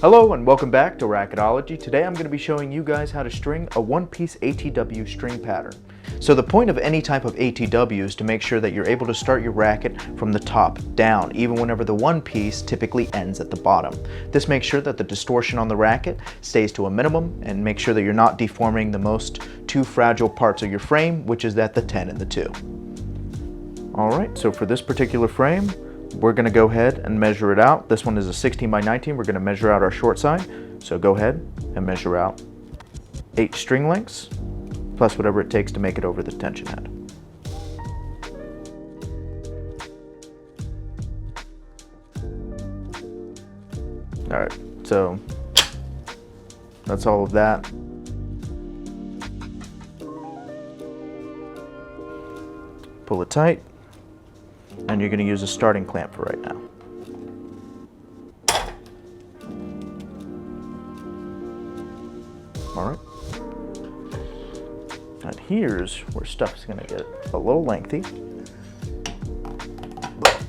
Hello and welcome back to Racketology. Today I'm going to be showing you guys how to string a one-piece ATW string pattern. So the point of any type of ATW is to make sure that you're able to start your racket from the top down, even whenever the one piece typically ends at the bottom. This makes sure that the distortion on the racket stays to a minimum and make sure that you're not deforming the most two fragile parts of your frame, which is at the 10 and the 2. Alright, so for this particular frame, we're going to go ahead and measure it out. This one is a 16 by 19. We're going to measure out our short side. So go ahead and measure out 8 string lengths, plus whatever it takes to make it over the tension head. Alright, so that's all of that. Pull it tight. And you're going to use a starting clamp for right now. Alright. And here's where stuff's going to get a little lengthy, but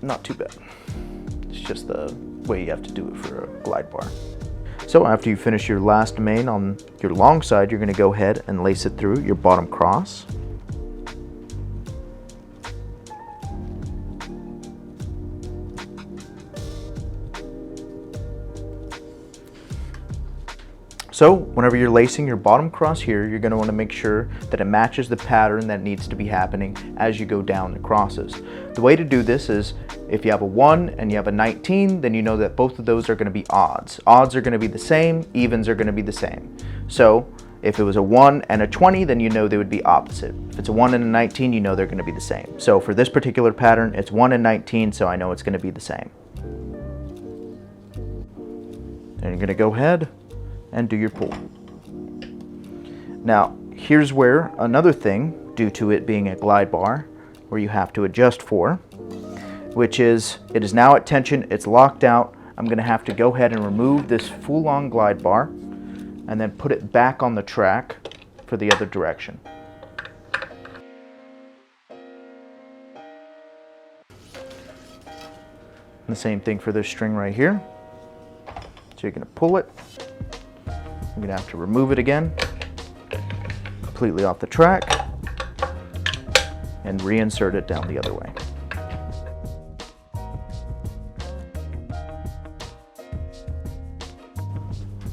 not too bad. It's just the way you have to do it for a glide bar. So after you finish your last main on your long side, you're going to go ahead and lace it through your bottom cross. So whenever you're lacing your bottom cross here, you're going to want to make sure that it matches the pattern that needs to be happening as you go down the crosses. The way to do this is if you have a 1 and you have a 19, then you know that both of those are going to be odds. Odds are going to be the same, evens are going to be the same. So if it was a 1 and a 20, then you know they would be opposite. If it's a 1 and a 19, you know they're going to be the same. So for this particular pattern, it's 1 and 19, so I know it's going to be the same. And you're going to go ahead and do your pull. Now, here's where another thing, due to it being a glide bar, where you have to adjust for, which is, it is now at tension, it's locked out. I'm gonna have to go ahead and remove this full-on glide bar and then put it back on the track for the other direction. And the same thing for this string right here. So you're gonna pull it. I'm going to have to remove it again, completely off the track, and reinsert it down the other way.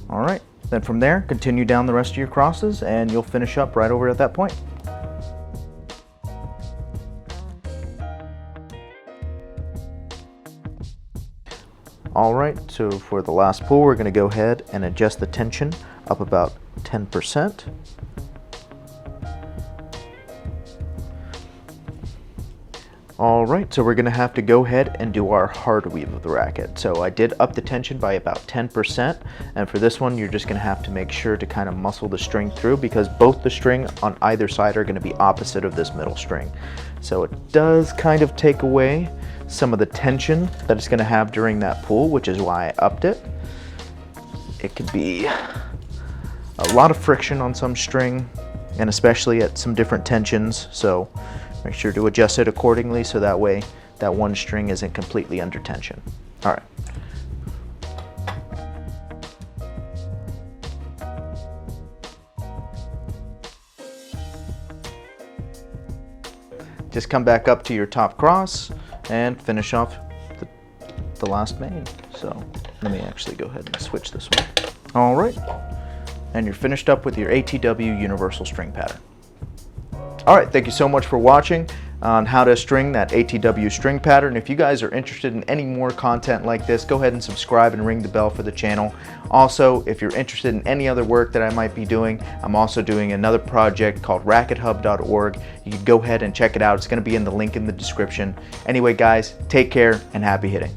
All right, then from there, continue down the rest of your crosses and you'll finish up right over at that point. All right, so for the last pull, we're going to go ahead and adjust the tension up about 10%. All right, so we're going to have to go ahead and do our hard weave of the racket. So I did up the tension by about 10%, and for this one, you're just going to have to make sure to kind of muscle the string through because both the string on either side are going to be opposite of this middle string. So it does kind of take away some of the tension that it's going to have during that pull, which is why I upped it. It could be a lot of friction on some string, and especially at some different tensions, so make sure to adjust it accordingly so that way that one string isn't completely under tension. All right. Just come back up to your top cross and finish off the last main. So let me actually go ahead and switch this one. All right, and you're finished up with your ATW Universal String pattern. All right, thank you so much for watching on how to string that ATW string pattern. If you guys are interested in any more content like this, go ahead and subscribe and ring the bell for the channel. Also, if you're interested in any other work that I might be doing, I'm also doing another project called rackethub.org. You can go ahead and check it out. It's going to be in the link in the description. Anyway, guys, take care and happy hitting.